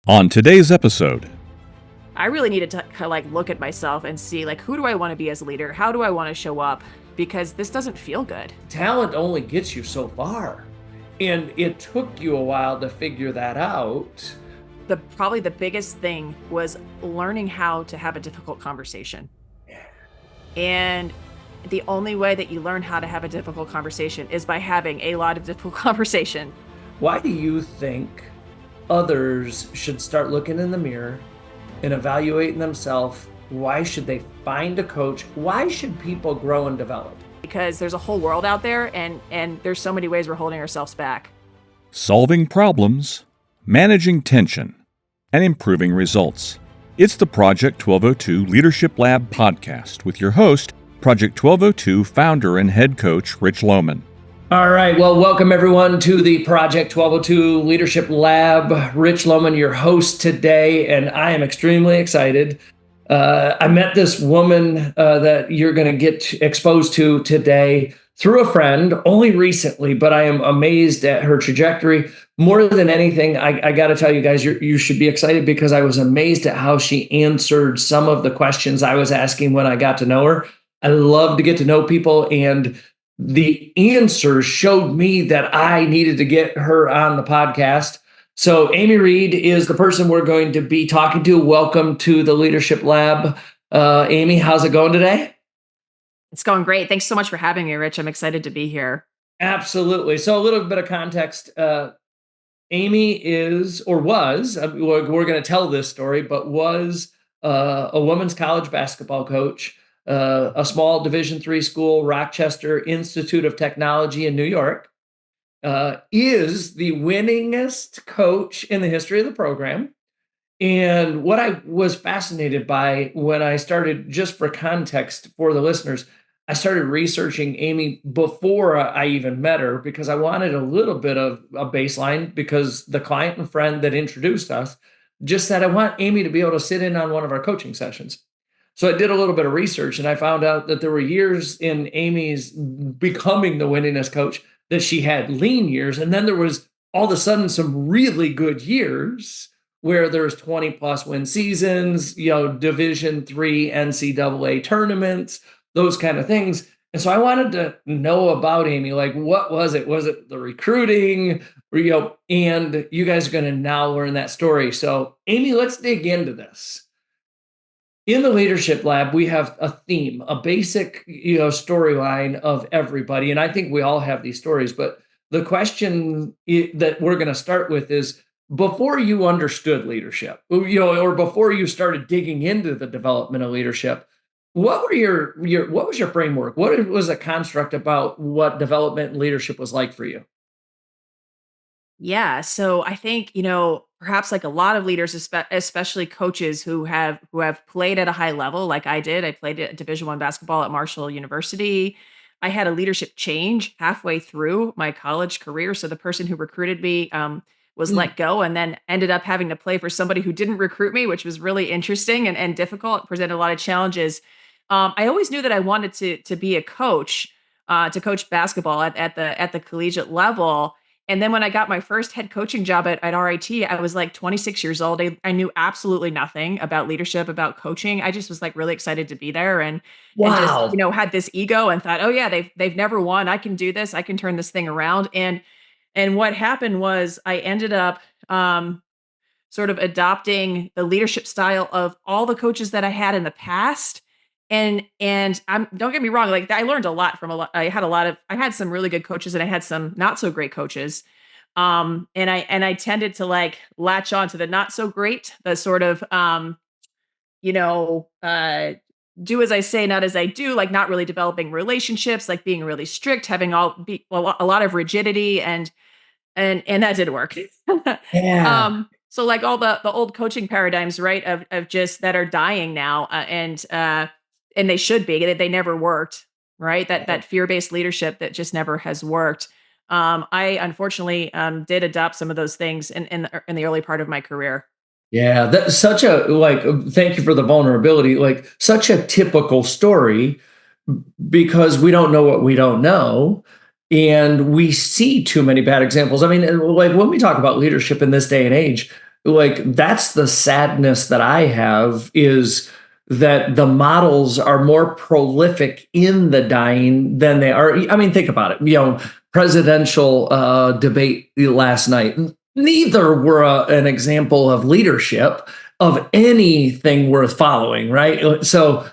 On today's episode, I really needed to kind of like look at myself and see like who do I want to be as a leader? How do I want to show up? Because this doesn't feel good. Talent only gets you so far. And it took you a while to figure that out. Probably the biggest thing was learning how to have a difficult conversation. And the only way that you learn how to have a difficult conversation is by having a lot of difficult conversation. Why do you think others should start looking in the mirror and evaluating themselves? Why should they find a coach? Why should people grow and develop? Because there's a whole world out there and there's so many ways we're holding ourselves back. solving problems, managing tension, and improving results. It's the Project 1202 Leadership Lab podcast with your host, Project 1202 founder and head coach, Rich Lohman. All right. Well, welcome everyone to the Project 1202 Leadership Lab. Rich Lohman, your host today, and I am extremely excited. I met this woman that you're going to get exposed to today through a friend only recently, but I am amazed at her trajectory. More than anything, I got to tell you guys, you should be excited because I was amazed at how she answered some of the questions I was asking when I got to know her. I love to get to know people, and the answers showed me that I needed to get her on the podcast. So Amy Reed is the person we're going to be talking to. Welcome to the Leadership Lab. Amy, how's it going today? It's going great. Thanks so much for having me, Rich. I'm excited to be here. Absolutely. So a little bit of context. Amy is, or was, we're going to tell this story, but was a women's college basketball coach, a small Division III school, Rochester Institute of Technology in New York. Is the winningest coach in the history of the program. And what I was fascinated by when I started, just for context for the listeners, I started researching Amy before I even met her because I wanted a little bit of a baseline, because the client and friend that introduced us just said, I want Amy to be able to sit in on one of our coaching sessions. So I did a little bit of research and I found out that there were years in Amy's becoming the winningest coach that she had lean years. And then there was all of a sudden some really good years where there's 20 plus win seasons, Division III NCAA tournaments, those kind of things. And so I wanted to know about Amy, like, what was it? Was it the recruiting? And you guys are going to now learn that story. So Amy, let's dig into this. In the Leadership Lab, we have a theme, a basic, storyline of everybody. And I think we all have these stories. But the question that we're going to start with is, before you understood leadership, or before you started digging into the development of leadership, what were what was your framework? What was the construct about what development and leadership was like for you? Yeah. So I think, perhaps like a lot of leaders, especially coaches who have played at a high level, like I did. I played at Division I basketball at Marshall University. I had a leadership change halfway through my college career. So the person who recruited me was Mm. let go and then ended up having to play for somebody who didn't recruit me, which was really interesting and difficult, presented a lot of challenges. I always knew that I wanted to be a coach, to coach basketball at the collegiate level. And then when I got my first head coaching job at RIT, I was like 26 years old. I knew absolutely nothing about leadership, about coaching. I just was like really excited to be there and just, Wow. had this ego and thought, oh yeah, they've never won. I can do this. I can turn this thing around. And what happened was I ended up sort of adopting the leadership style of all the coaches that I had in the past. And don't get me wrong, like I learned a lot from a lot. I had some really good coaches and I had some not so great coaches. And I tended to like latch on to the not so great, the sort of you know, do as I say, not as I do, like not really developing relationships, like being really strict, having a lot of rigidity and that didn't work. Yeah. So like all the old coaching paradigms, right, of just that are dying now, and they should be. They never worked, right? That fear-based leadership that just never has worked. I unfortunately did adopt some of those things in the early part of my career. Yeah, that's such a thank you for the vulnerability. Like, such a typical story, because we don't know what we don't know. And we see too many bad examples. I mean, like when we talk about leadership in this day and age, like, that's the sadness that I have, is that the models are more prolific in the dying than they are. I mean, think about it. Presidential debate last night. Neither were an example of leadership of anything worth following, right? So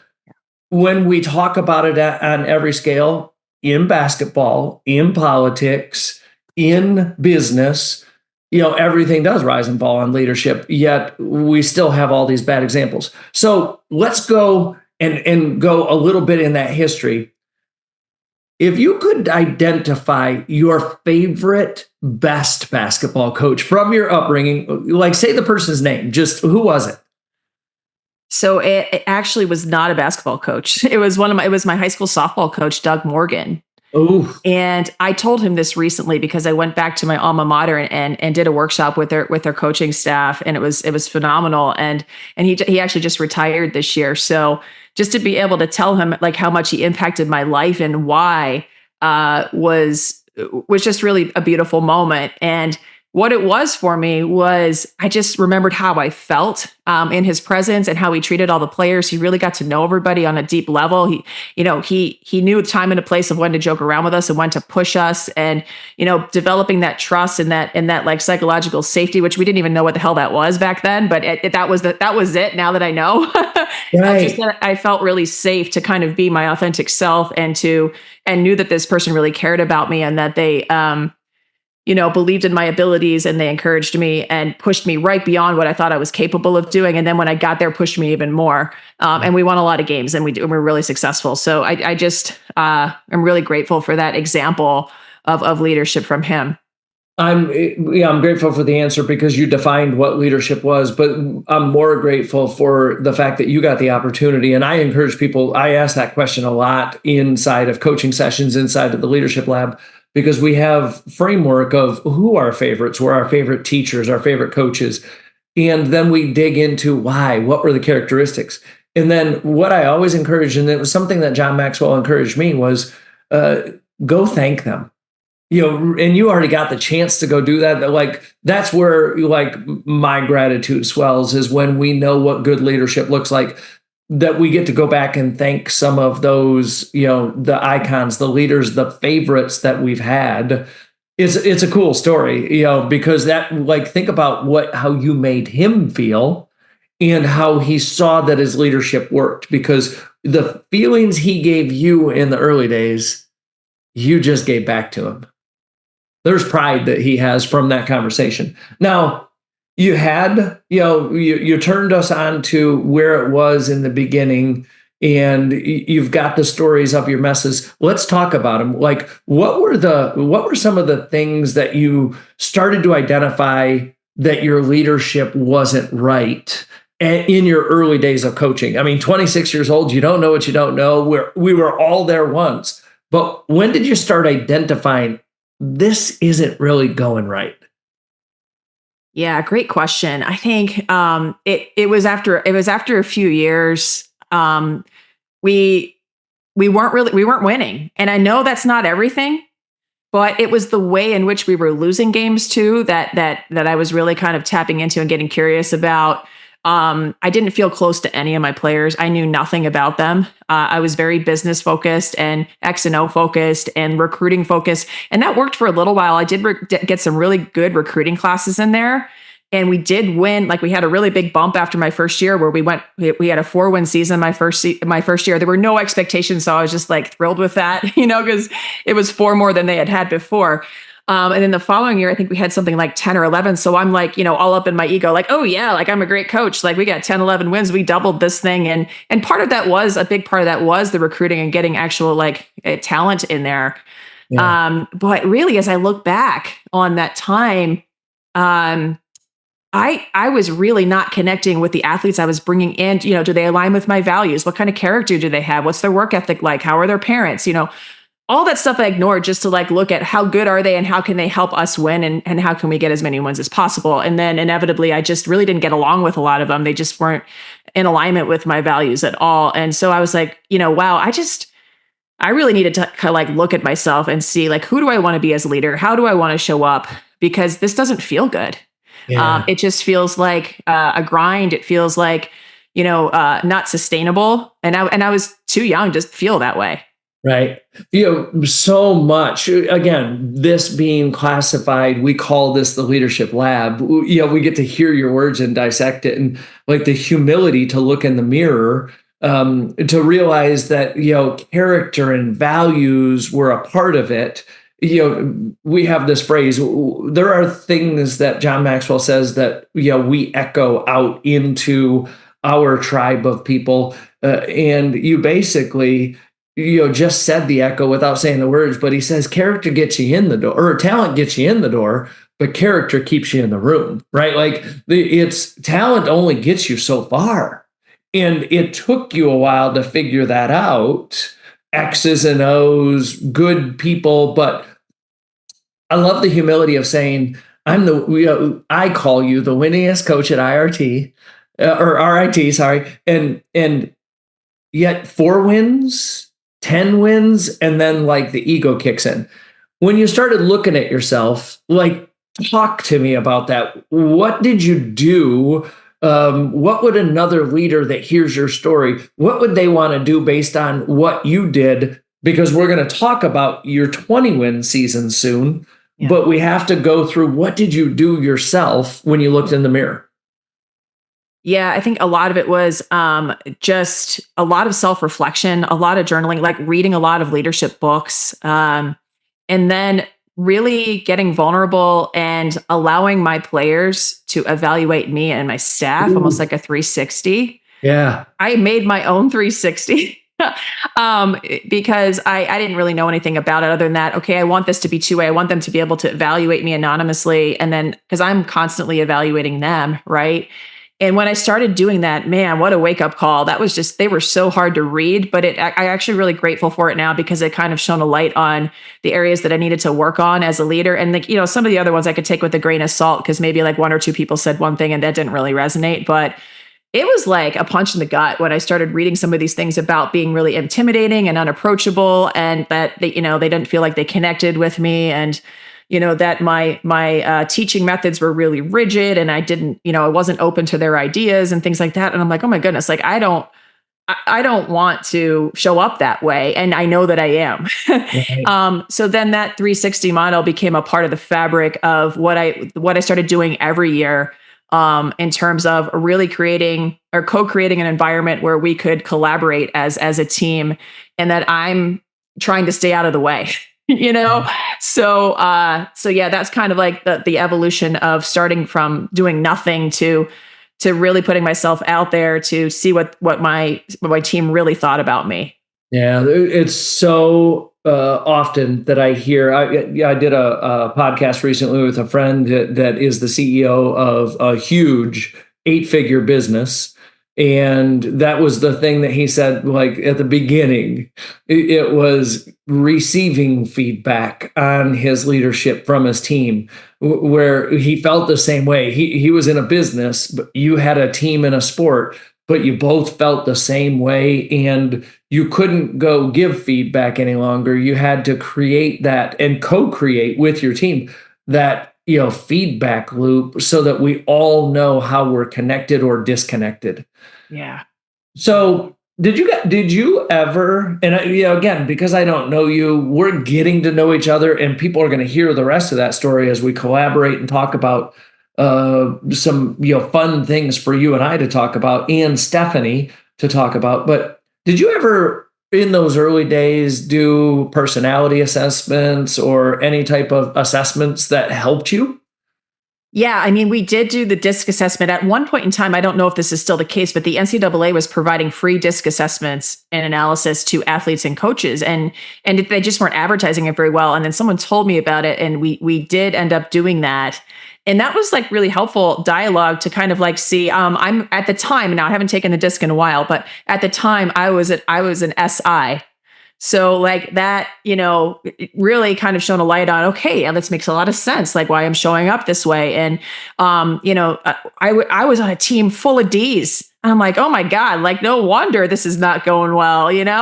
when we talk about it on every scale, in basketball, in politics, in business, everything does rise and fall on leadership, yet we still have all these bad examples. So let's go and go a little bit in that history. If you could identify your favorite best basketball coach from your upbringing, like say the person's name, just who was it? So it actually was not a basketball coach. It was my high school softball coach, Doug Morgan. Oh, And I told him this recently because I went back to my alma mater and did a workshop with their coaching staff, and it was phenomenal. And he actually just retired this year. So just to be able to tell him like how much he impacted my life and why was just really a beautiful moment. And what it was for me was I just remembered how I felt in his presence and how he treated all the players. He really got to know everybody on a deep level. He knew the time and a place of when to joke around with us and when to push us, and developing that trust and that like psychological safety, which we didn't even know what the hell that was back then, but that was it. Now that I know, right. just that I felt really safe to kind of be my authentic self and knew that this person really cared about me and that they believed in my abilities, and they encouraged me and pushed me right beyond what I thought I was capable of doing. And then when I got there, pushed me even more. And we won a lot of games, and we were really successful. So I just am really grateful for that example of leadership from him. I'm grateful for the answer because you defined what leadership was, but I'm more grateful for the fact that you got the opportunity. And I encourage people, I ask that question a lot inside of coaching sessions, inside of the Leadership Lab, because we have framework of who our favorites were, our favorite teachers, our favorite coaches. And then we dig into why, what were the characteristics? And then what I always encourage, and it was something that John Maxwell encouraged me, was go thank them. And you already got the chance to go do that. Like, that's where like my gratitude swells, is when we know what good leadership looks like, that we get to go back and thank some of those, the icons, the leaders, the favorites that we've had. It's a cool story, because that, like, think about how you made him feel and how he saw that his leadership worked, because the feelings he gave you in the early days, you just gave back to him. There's pride that he has from that conversation. Now, you had, you turned us on to where it was in the beginning, and you've got the stories of your messes. Let's talk about them. Like, what were some of the things that you started to identify that your leadership wasn't right in your early days of coaching? I mean, 26 years old, you don't know what you don't know. We were all there once, but when did you start identifying this isn't really going right? Yeah, great question. I think it was after a few years. We weren't winning, and I know that's not everything, but it was the way in which we were losing games too that I was really kind of tapping into and getting curious about. I didn't feel close to any of my players. I knew nothing about them. I was very business focused and X and O focused and recruiting focused. And that worked for a little while. I did get some really good recruiting classes in there. And we did win. Like, we had a really big bump after my first year where we had a 4-win season my first year. There were no expectations. So I was just like thrilled with that, because it was 4 more than they had before. And then the following year, I think we had something like 10 or 11. So I'm like, all up in my ego, like, oh yeah, like I'm a great coach. Like, we got 10, 11 wins. We doubled this thing. And part of that was a big part of that was the recruiting and getting actual talent in there. Yeah. But really, as I look back on that time, I was really not connecting with the athletes I was bringing in. Do they align with my values? What kind of character do they have? What's their work ethic like? How are their parents? All that stuff I ignored just to look at how good are they and how can they help us win and how can we get as many wins as possible. And then inevitably, I just really didn't get along with a lot of them. They just weren't in alignment with my values at all. And so I was like, wow, I really needed to kind of look at myself and see who do I want to be as a leader? How do I want to show up? Because this doesn't feel good. Yeah. It just feels like a grind. It feels like, not sustainable. And I was too young to feel that way. Right. So much. Again, this being classified, we call this the leadership lab. We get to hear your words and dissect it, and like the humility to look in the mirror, to realize that, character and values were a part of it. We have this phrase, there are things that John Maxwell says that, we echo out into our tribe of people. And you basically, just said the echo without saying the words, but he says character gets you in the door, or talent gets you in the door, but character keeps you in the room, right? Like it's talent only gets you so far. And it took you a while to figure that out. X's and O's, good people, but I love the humility of saying, I call you the winningest coach at IRT, or RIT, sorry, and yet 4 wins, 10 wins, and then like the ego kicks in. When you started looking at yourself, like, talk to me about that. What did you do? What would another leader that hears your story, what would they want to do based on what you did? Because we're going to talk about your 20-win season soon, but we have to go through, what did you do yourself when you looked in the mirror? Yeah, I think a lot of it was just a lot of self-reflection, a lot of journaling, like reading a lot of leadership books, and then really getting vulnerable and allowing my players to evaluate me and my staff, almost like a 360. Yeah. I made my own 360 because I didn't really know anything about it other than that. Okay, I want this to be two-way. I want them to be able to evaluate me anonymously. And then, because I'm constantly evaluating them, right? And when I started doing that, man, what a wake up call. That was just, they were so hard to read, but I actually really grateful for it now because it kind of shone a light on the areas that I needed to work on as a leader. And like, some of the other ones I could take with a grain of salt because maybe like 1 or 2 people said one thing and that didn't really resonate. But it was like a punch in the gut when I started reading some of these things about being really intimidating and unapproachable, and that they didn't feel like they connected with me, and that my teaching methods were really rigid, and I didn't, I wasn't open to their ideas and things like that. And I'm like, oh my goodness, like I don't want to show up that way, and I know that I am. Right. So then that 360 model became a part of the fabric of what I started doing every year. In terms of really creating or co-creating an environment where we could collaborate as a team, and that I'm trying to stay out of the way, So yeah, that's kind of like the evolution of starting from doing nothing to really putting myself out there to see what my team really thought about me. Yeah, it's so often that I hear. I did a podcast recently with a friend that is the CEO of a huge 8-figure business, and that was the thing that he said. Like at the beginning, it was receiving feedback on his leadership from his team, where he felt the same way. He was in a business, but you had a team in a sport, but you both felt the same way, and you couldn't go give feedback any longer. You had to create that and co-create with your team that, feedback loop so that we all know how we're connected or disconnected. Yeah. So did you ever, and again, because I don't know you, we're getting to know each other, and people are going to hear the rest of that story as we collaborate and talk about some fun things for you and I to talk about, and Stephanie to talk about. But did you ever in those early days do personality assessments or any type of assessments that helped you? Yeah, I mean, we did do the DISC assessment at one point in time. I don't know if this is still the case, but the NCAA was providing free DISC assessments and analysis to athletes and coaches, and they just weren't advertising it very well. And then someone told me about it, and we did end up doing that. And that was like really helpful dialogue to kind of like see. I'm at the time, now I haven't taken the DISC in a while, but at the time I was an SI. So like that, it really kind of shone a light on, okay, yeah, this makes a lot of sense, like why I'm showing up this way. And, I was on a team full of Ds. I'm like, oh my God, like no wonder this is not going well, And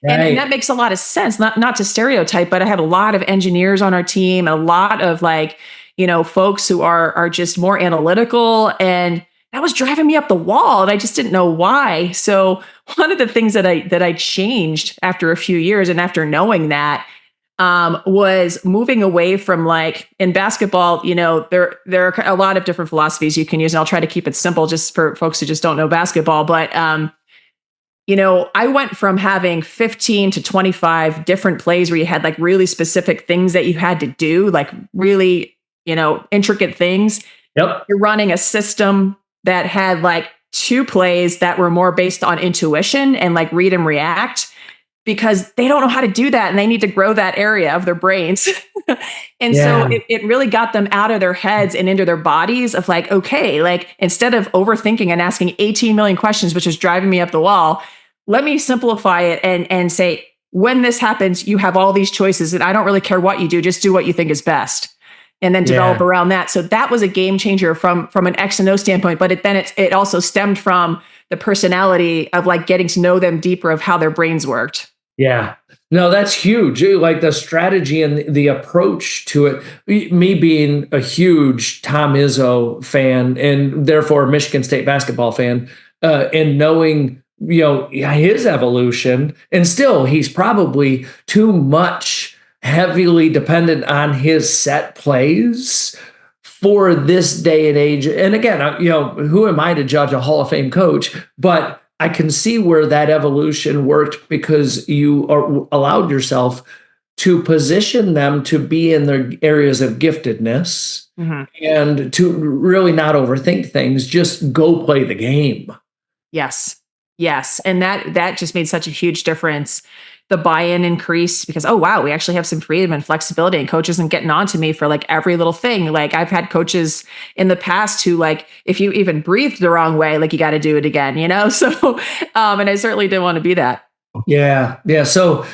that makes a lot of sense, not to stereotype, but I had a lot of engineers on our team, a lot of like, folks who are just more analytical, and that was driving me up the wall, and I just didn't know why. So one of the things that I changed after a few years and after knowing that was moving away from, like, in basketball, there are a lot of different philosophies you can use, and I'll try to keep it simple just for folks who just don't know basketball. But I went from having 15 to 25 different plays where you had like really specific things that you had to do, like really, intricate things. Yep. You're running a system that had like 2 plays that were more based on intuition and like read and react, because they don't know how to do that and they need to grow that area of their brains. And so it really got them out of their heads and into their bodies of like, okay, like instead of overthinking and asking 18 million questions, which is driving me up the wall, let me simplify it and say, when this happens, you have all these choices and I don't really care what you do, just do what you think is best. And then develop around that. So that was a game changer from an X and O standpoint, but it also stemmed from the personality of like getting to know them deeper of how their brains worked. Yeah. No, that's huge. Like the strategy and the approach to it. Me being a huge Tom Izzo fan and therefore a Michigan State basketball fan, and knowing his evolution, and still he's probably too much heavily dependent on his set plays for this day and age. And again, who am I to judge a Hall of Fame coach? But I can see where that evolution worked because you allowed yourself to position them to be in their areas of giftedness, and to really not overthink things, just go play the game. Yes. And that just made such a huge difference. The buy-in increased because, oh, wow, we actually have some freedom and flexibility, and coach isn't getting on to me for like every little thing. Like I've had coaches in the past who like, if you even breathed the wrong way, like you got to do it again, So, and I certainly didn't want to be that. Yeah. So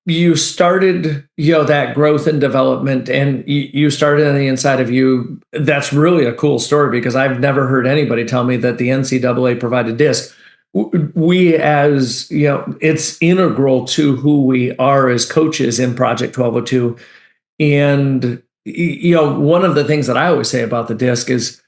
you started, that growth and development, and you started on the inside of you. That's really a cool story because I've never heard anybody tell me that the NCAA provided disc. We, as it's integral to who we are as coaches in Project 1202. And one of the things that I always say about the disc is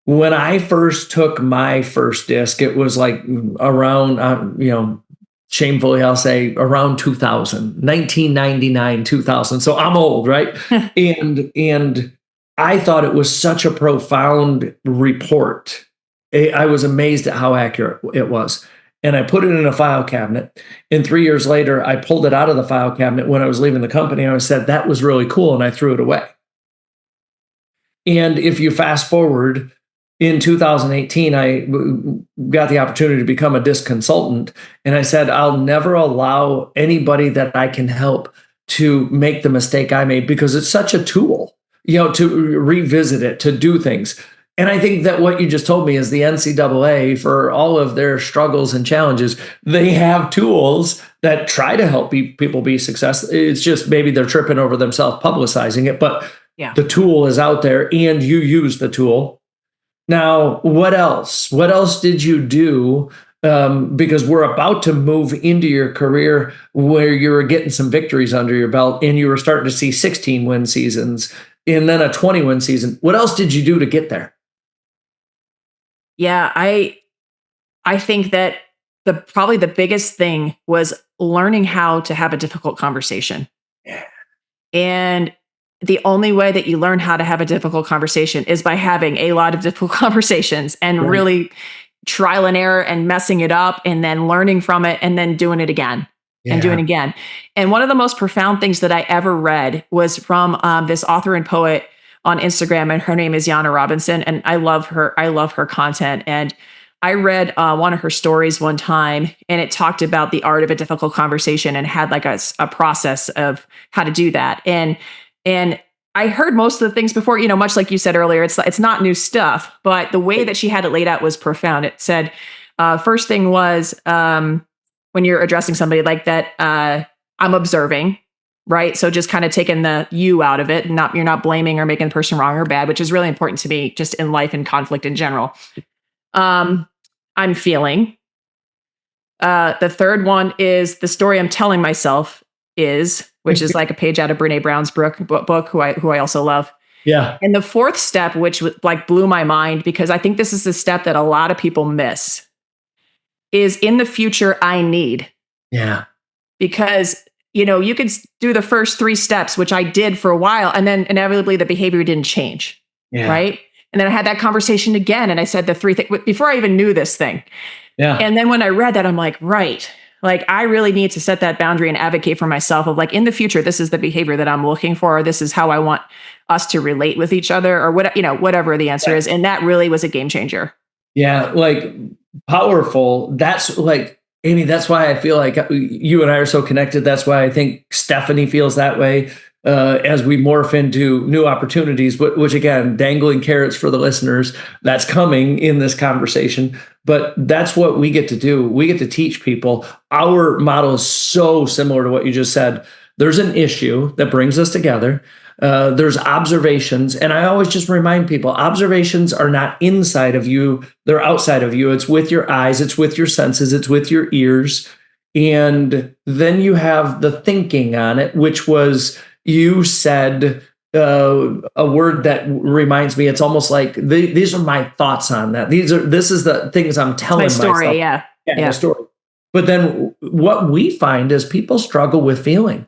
when I first took my first disc, it was like around shamefully I'll say around 2000, 1999, 2000. So I'm old, right? and I thought it was such a profound report. I was amazed at how accurate it was. And I put it in a file cabinet. And 3 years later, I pulled it out of the file cabinet when I was leaving the company. I said, that was really cool. And I threw it away. And if you fast forward, in 2018, I got the opportunity to become a disc consultant. And I said, I'll never allow anybody that I can help to make the mistake I made, because it's such a tool, to revisit it, to do things. And I think that what you just told me is the NCAA, for all of their struggles and challenges, they have tools that try to help people be successful. It's just maybe they're tripping over themselves publicizing it, but the tool is out there and you use the tool. Now, what else? What else did you do? Because we're about to move into your career where you were getting some victories under your belt and you were starting to see 16 win seasons and then a 20 win season. What else did you do to get there? Yeah, I think that probably the biggest thing was learning how to have a difficult conversation. Yeah. And the only way that you learn how to have a difficult conversation is by having a lot of difficult conversations and really trial and error and messing it up and then learning from it and then doing it again and doing it again. And one of the most profound things that I ever read was from this author and poet on Instagram, and her name is Yana Robinson. And I love her. I love her content. And I read one of her stories one time, and it talked about the art of a difficult conversation and had like a process of how to do that. And I heard most of the things before, much like you said earlier, it's not new stuff, but the way that she had it laid out was profound. It said, first thing was when you're addressing somebody like that, I'm observing. Right. So just kind of taking the you out of it, and you're not blaming or making the person wrong or bad, which is really important to me just in life and conflict in general. I'm feeling. The third one is the story I'm telling myself which is like a page out of Brene Brown's book, who I also love. Yeah. And the fourth step, which like blew my mind, because I think this is the step that a lot of people miss, is in the future, I need. Yeah. Because, you could do the first three steps, which I did for a while, and then inevitably the behavior didn't change. Yeah. Right. And then I had that conversation again, and I said the three things before I even knew this thing. Yeah. And then when I read that, I'm like, right. Like, I really need to set that boundary and advocate for myself of like, in the future, this is the behavior that I'm looking for, or this is how I want us to relate with each other, or whatever the answer is. And that really was a game changer. Yeah. Like, powerful. That's like, Amy, that's why I feel like you and I are so connected. That's why I think Stephanie feels that way as we morph into new opportunities, which again, dangling carrots for the listeners, that's coming in this conversation. But that's what we get to do. We get to teach people. Our model is so similar to what you just said. There's an issue that brings us together. There's observations. And I always just remind people, observations are not inside of you. They're outside of you. It's with your eyes. It's with your senses. It's with your ears. And then you have the thinking on it, which was, you said a word that reminds me, it's almost like these are my thoughts on that. This is the things I'm telling my story, myself. Yeah. The story. But then what we find is people struggle with feeling.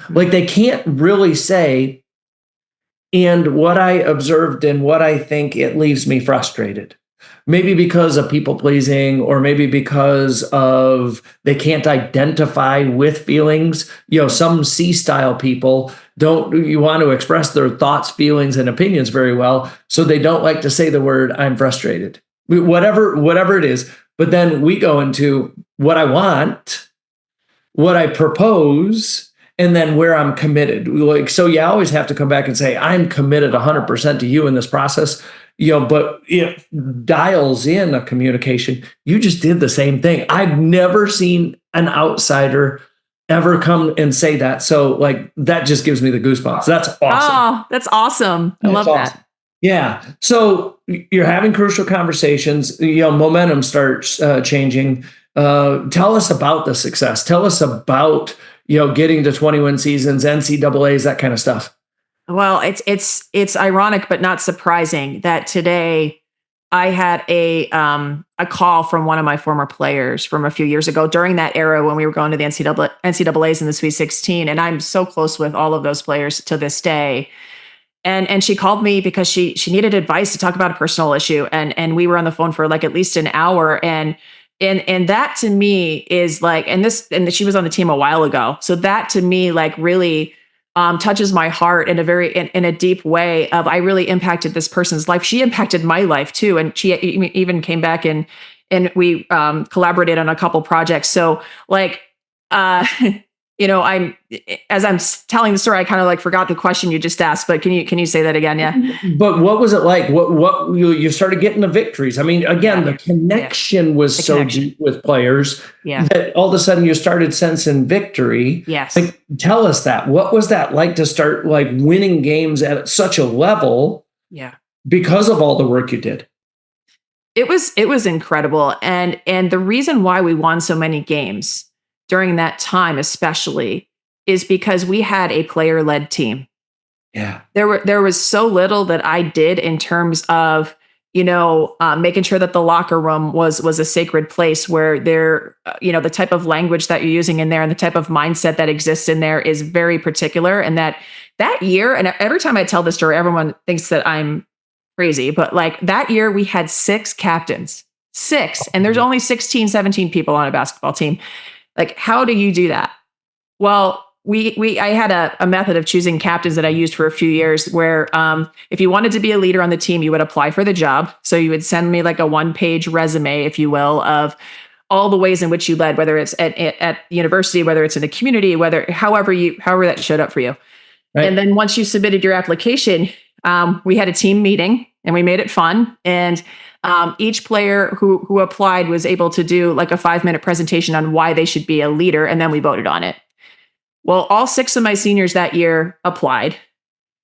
Like they can't really say, and what I observed and what I think, it leaves me frustrated. Maybe because of people pleasing, or maybe because of they can't identify with feelings. Some C style people you want to express their thoughts, feelings, and opinions very well. So they don't like to say the word I'm frustrated, whatever it is. But then we go into what I want, what I propose, and then where I'm committed. Like, so you always have to come back and say, I'm committed 100% to you in this process. But it dials in a communication. You just did the same thing. I've never seen an outsider ever come and say that. So like, that just gives me the goosebumps. That's awesome. Oh, that's awesome. I love that. Yeah. So you're having crucial conversations, momentum starts changing. Tell us about the success. Tell us about, getting to 21 seasons, NCAAs, that kind of stuff. Well, it's ironic, but not surprising that today I had a call from one of my former players from a few years ago during that era when we were going to the NCAAs in the Sweet 16. And I'm so close with all of those players to this day. And she called me because she needed advice to talk about a personal issue. And we were on the phone for like at least an hour. And that to me is like, and she was on the team a while ago. So that to me, like really touches my heart in a deep way of, I really impacted this person's life. She impacted my life too. And she even came back and we collaborated on a couple projects. So like, as I'm telling the story, I kind of like forgot the question you just asked, but can you say that again? Yeah. But what was it like? What you started getting the victories? I mean, again, the connection was so deep with players that all of a sudden you started sensing victory. Yes. Like, tell us that. What was that like to start like winning games at such a level? Yeah. Because of all the work you did. It was incredible. And the reason why we won so many games during that time, especially, is because we had a player-led team. Yeah. There was so little that I did in terms of, making sure that the locker room was a sacred place where the type of language that you're using in there and the type of mindset that exists in there is very particular. And that year, and every time I tell this story, everyone thinks that I'm crazy, but like that year we had 6 captains, 6, and there's only 16, 17 people on a basketball team. Like, how do you do that? Well, I had a method of choosing captains that I used for a few years where if you wanted to be a leader on the team, you would apply for the job. So you would send me like a 1-page resume, if you will, of all the ways in which you led, whether it's at university, whether it's in the community, however that showed up for you. Right. And then once you submitted your application, we had a team meeting and we made it fun. And each player who applied was able to do like a 5-minute presentation on why they should be a leader. And then we voted on it. Well, all 6 of my seniors that year applied.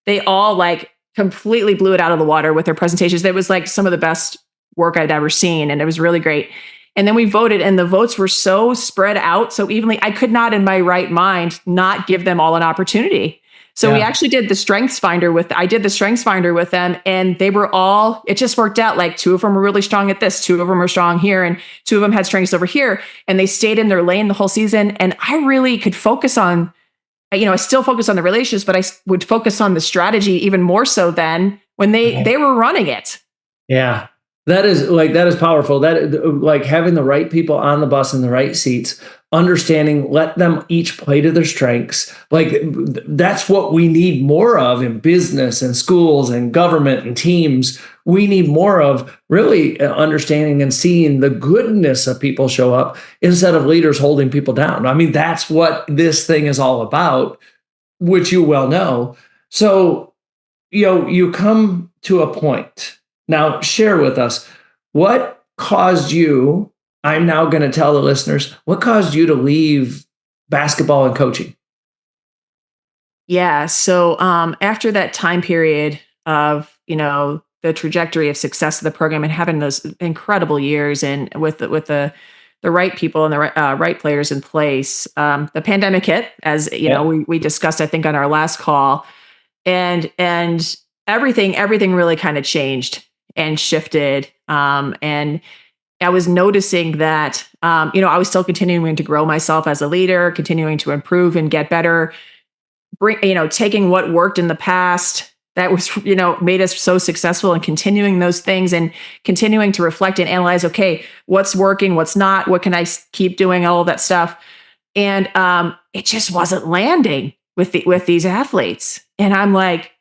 They all like completely blew it out of the water with their presentations. That was like some of the best work I'd ever seen. And it was really great. And then we voted and the votes were so spread out so evenly. I could not in my right mind not give them all an opportunity. So we actually did the strengths finder I did the strengths finder with them, and they were all, it just worked out. Like 2 of them were really strong at this, 2 of them were strong here, and 2 of them had strengths over here. And they stayed in their lane the whole season. And I really could focus on, I still focus on the relationships, but I would focus on the strategy even more so than when they were running it. Yeah. That is powerful. That like having the right people on the bus in the right seats, understanding, let them each play to their strengths. Like that's what we need more of in business and schools and government and teams. We need more of really understanding and seeing the goodness of people show up instead of leaders holding people down. I mean, that's what this thing is all about, which you well know. So, you come to a point. Now, share with us what caused you. I'm now going to tell the listeners what caused you to leave basketball and coaching. Yeah. So after that time period of, the trajectory of success of the program and having those incredible years and with the right people and the right players in place, the pandemic hit, as we discussed, I think, on our last call, and everything really kind of changed and shifted. And I was noticing that, I was still continuing to grow myself as a leader, continuing to improve and get better, taking what worked in the past that was, made us so successful, and continuing those things and continuing to reflect and analyze, okay, what's working, what's not, what can I keep doing, all of that stuff. And it just wasn't landing with these athletes. And I'm like,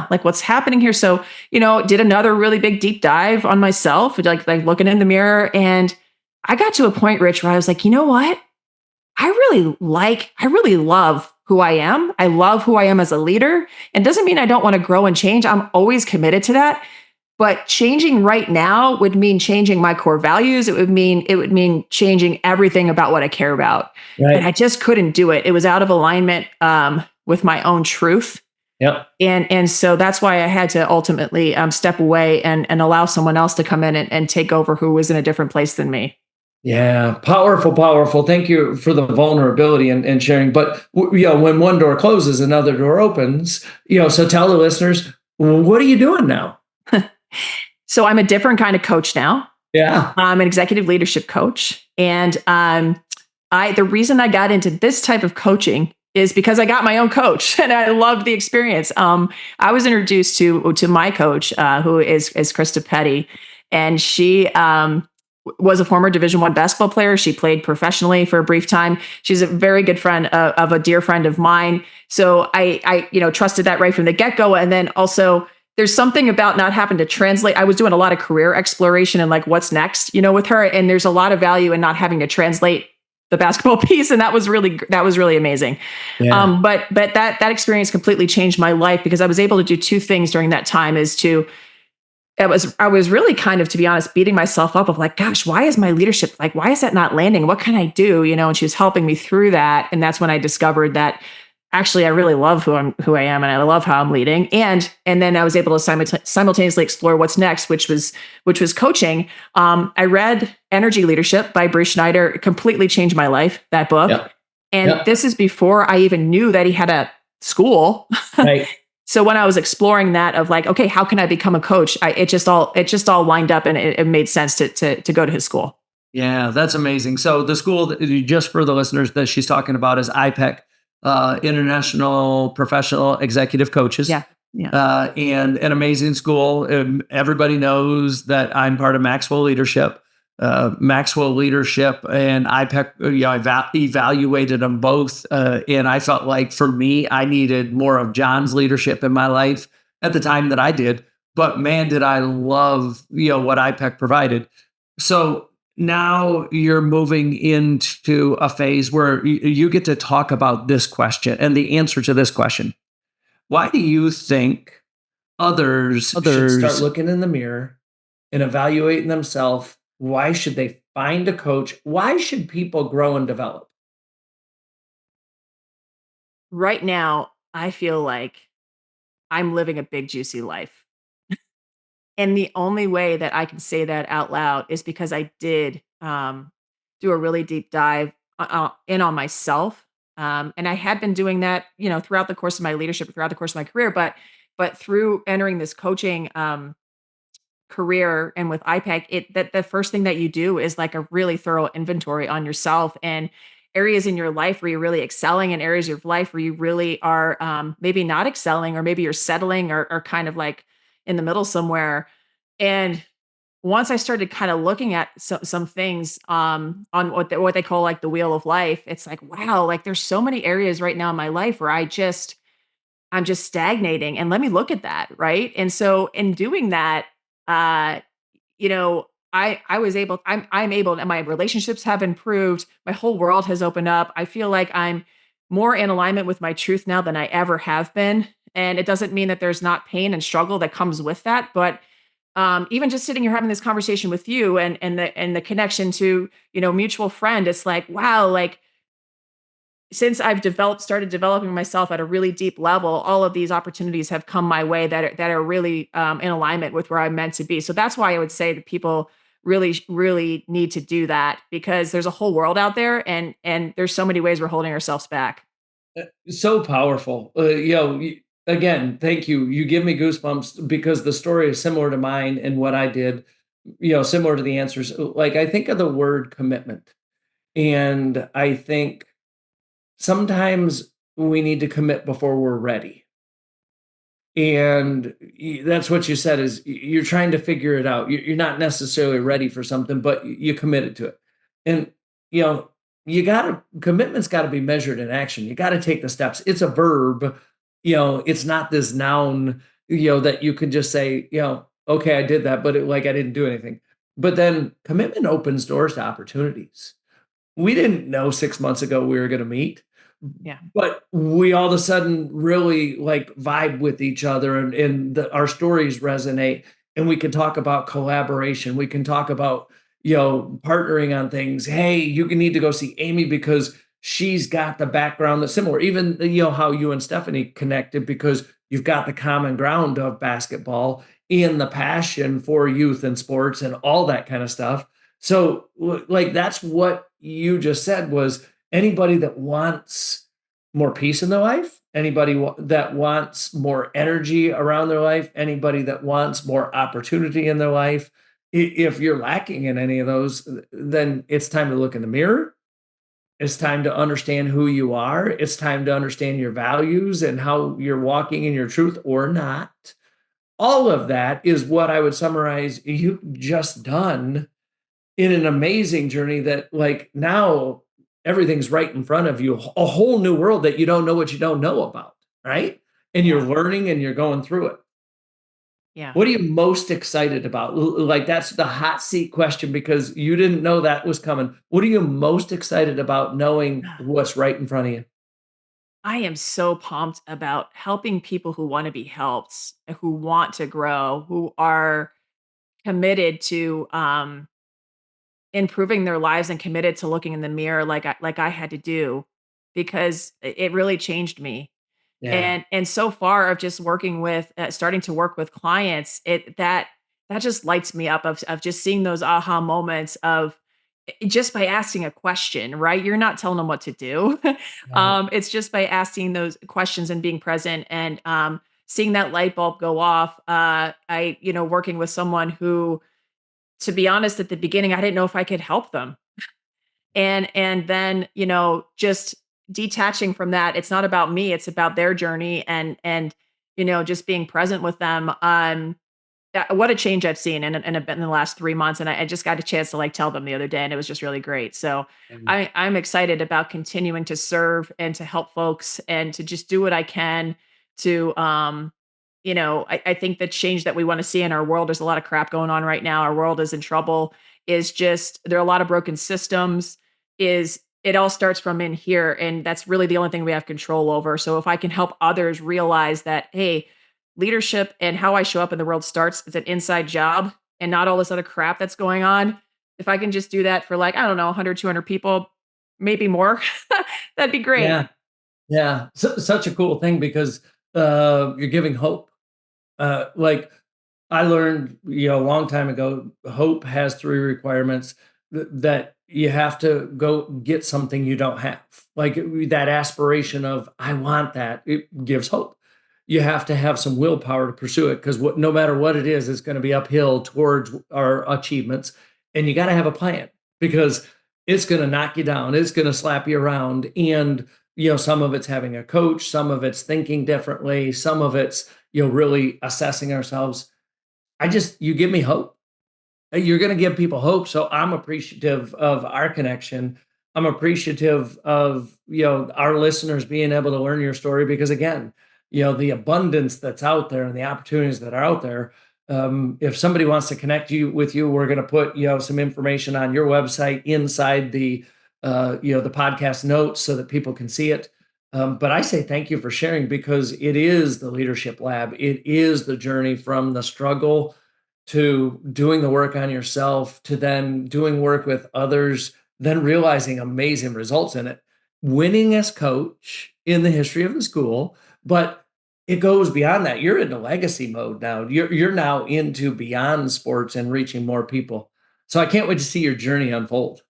like what's happening here? So, did another really big deep dive on myself, like looking in the mirror. And I got to a point, Rich, where I was like, you know what? I really love who I am. I love who I am as a leader. And doesn't mean I don't want to grow and change. I'm always committed to that. But changing right now would mean changing my core values. It would mean changing everything about what I care about. Right. And I just couldn't do it. It was out of alignment with my own truth. Yep. And so that's why I had to ultimately step away and allow someone else to come in and take over who was in a different place than me. Yeah, powerful. Thank you for the vulnerability and sharing. But when one door closes, another door opens. So tell the listeners, what are you doing now? So I'm a different kind of coach now. Yeah, I'm an executive leadership coach, and the reason I got into this type of coaching is because I got my own coach and I loved the experience. I was introduced to my coach, who is Krista Petty, and she was a former Division I basketball player. She played professionally for a brief time. She's a very good friend of a dear friend of mine. So I trusted that right from the get-go. And then also there's something about not having to translate. I was doing a lot of career exploration and like what's next, with her. And there's a lot of value in not having to translate the basketball piece. And that was really amazing. Yeah. But that experience completely changed my life, because I was able to do 2 things during that time. I was really kind of, to be honest, beating myself up of like, gosh, why is my leadership, like, why is that not landing? What can I do? And she was helping me through that. And that's when I discovered that actually I really love who I am, and I love how I'm leading. And then I was able to simultaneously explore what's next, which was coaching. I read Energy Leadership by Bruce Schneider. It completely changed my life, that book. Yep. And this is before I even knew that he had a school. Right. So when I was exploring that of like, okay, how can I become a coach? It just all lined up, and it made sense to go to his school. Yeah, that's amazing. So the school, just for the listeners, that she's talking about is IPEC, International Professional Executive Coaches. Yeah. And an amazing school. Everybody knows that I'm part of Maxwell Leadership. Maxwell Leadership and IPEC, I evaluated them both. And I felt like for me, I needed more of John's leadership in my life at the time that I did. But man, did I love, what IPEC provided. So now you're moving into a phase where you get to talk about this question and the answer to this question. Why do you think others should start looking in the mirror and evaluating themselves? Why should they find a coach? Why should people grow and develop? Right now, I feel like I'm living a big, juicy life. And the only way that I can say that out loud is because I did do a really deep dive in on myself. And I had been doing that, throughout the course of my leadership, throughout the course of my career, but through entering this coaching career and with IPAC, that the first thing that you do is like a really thorough inventory on yourself and areas in your life where you're really excelling and areas of life where you really are maybe not excelling, or maybe you're settling, or kind of like in the middle somewhere. And once I started kind of looking at some things on what they call like the wheel of life, it's like, wow, like there's so many areas right now in my life where I'm just stagnating, and let me look at that, right? And so in doing that, uh, I was able I'm able, and my relationships have improved. My whole world has opened up. I feel like I'm more in alignment with my truth now than I ever have been. And it doesn't mean that there's not pain and struggle that comes with that, but even just sitting here having this conversation with you, and the connection to, mutual friend, it's like, wow, like since I've started developing myself at a really deep level, all of these opportunities have come my way that are really in alignment with where I'm meant to be. So that's why I would say that people really, really need to do that, because there's a whole world out there, and there's so many ways we're holding ourselves back. So powerful. Again, thank you. You give me goosebumps because the story is similar to mine and what I did, similar to the answers. Like I think of the word commitment, and I think sometimes we need to commit before we're ready. And that's what you said is you're trying to figure it out. You're not necessarily ready for something, but you committed to it. And, you know, commitment's got to be measured in action. You got to take the steps. It's a verb, it's not this noun, that you can just say, okay, I did that, but like I didn't do anything. But then commitment opens doors to opportunities. We didn't know 6 months ago we were going to meet, Yeah. but we all of a sudden really like vibe with each other, and our stories resonate, and we can talk about collaboration. We can talk about, partnering on things. Hey, you can need to go see Amy because she's got the background that's similar. Even, how you and Stephanie connected because you've got the common ground of basketball and the passion for youth and sports and all that kind of stuff. So like that's what you just said was anybody that wants more peace in their life, anybody that wants more energy around their life, anybody that wants more opportunity in their life. If you're lacking in any of those, then it's time to look in the mirror. It's time to understand who you are. It's time to understand your values and how you're walking in your truth or not. All of that is what I would summarize you've just done in an amazing journey that like now everything's right in front of you, a whole new world that you don't know what you don't know about, right? And you're Yeah. learning and you're going through it. Yeah. What are you most excited about? Like that's the hot seat question because you didn't know that was coming. What are you most excited about knowing what's right in front of you? I am so pumped about helping people who want to be helped, who want to grow, who are committed to improving their lives, and committed to looking in the mirror like I had to do, because it really changed me. Yeah. And so far of just working with starting to work with clients, that just lights me up of just seeing those aha moments of just by asking a question, right? You're not telling them what to do. Right. It's just by asking those questions and being present, and seeing that light bulb go off. Working with someone who, to be honest, at the beginning, I didn't know if I could help them. And then, just detaching from that, it's not about me, it's about their journey, and just being present with them. What a change I've seen in the last 3 months, and I just got a chance to, like, tell them the other day, and it was just really great. So, And I'm excited about continuing to serve and to help folks and to just do what I can to, I think the change that we wanna see in our world, there's a lot of crap going on right now, our world is in trouble, is just there are a lot of broken systems, is it all starts from in here, and that's really the only thing we have control over. So if I can help others realize that, hey, leadership and how I show up in the world starts, it's an inside job and not all this other crap that's going on. If I can just do that for, like, I don't know, 100, 200 people, maybe more, that'd be great. yeah, yeah. Such a cool thing because you're giving hope. Like I learned, a long time ago, hope has three requirements. that you have to go get something you don't have. Like that aspiration of, I want that, it gives hope. You have to have some willpower to pursue it because no matter what it is, it's going to be uphill towards our achievements. And you got to have a plan because it's going to knock you down. It's going to slap you around. And, some of it's having a coach, some of it's thinking differently, some of it's, really assessing ourselves. You give me hope. You're going to give people hope. So I'm appreciative of our connection. I'm appreciative of, our listeners being able to learn your story because again, the abundance that's out there and the opportunities that are out there. If somebody wants to connect with you, we're going to put, some information on your website inside the podcast notes so that people can see it. But I say thank you for sharing because it is the Leadership Lab. It is the journey from the struggle to doing the work on yourself, to then doing work with others, then realizing amazing results in it. Winningest coach in the history of the school, but it goes beyond that. You're into legacy mode now. You're now into beyond sports and reaching more people. So I can't wait to see your journey unfold.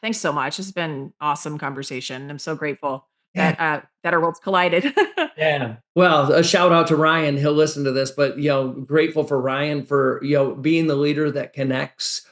Thanks so much. It's been awesome conversation. I'm so grateful Yeah. that our worlds collided. Yeah. Well, a shout out to Ryan. He'll listen to this, but grateful for Ryan for being the leader that connects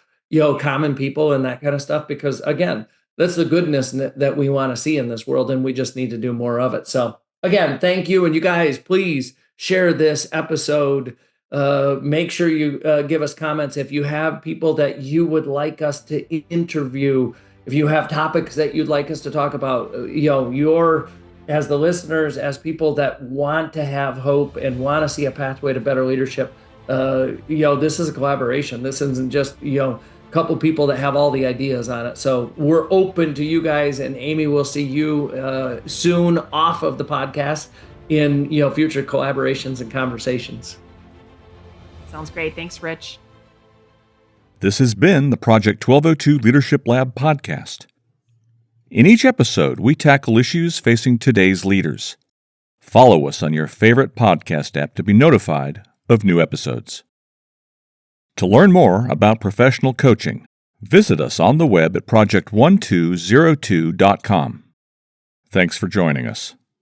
common people and that kind of stuff. Because again, that's the goodness that we want to see in this world, and we just need to do more of it. So again, thank you, and you guys, please share this episode. Make sure you give us comments if you have people that you would like us to interview. If you have topics that you'd like us to talk about, as the listeners, as people that want to have hope and want to see a pathway to better leadership, this is a collaboration. This isn't just, a couple people that have all the ideas on it. So we're open to you guys, and Amy, we'll see you soon off of the podcast in, future collaborations and conversations. Sounds great. Thanks, Rich. This has been the Project 1202 Leadership Lab podcast. In each episode, we tackle issues facing today's leaders. Follow us on your favorite podcast app to be notified of new episodes. To learn more about professional coaching, visit us on the web at project1202.com. Thanks for joining us.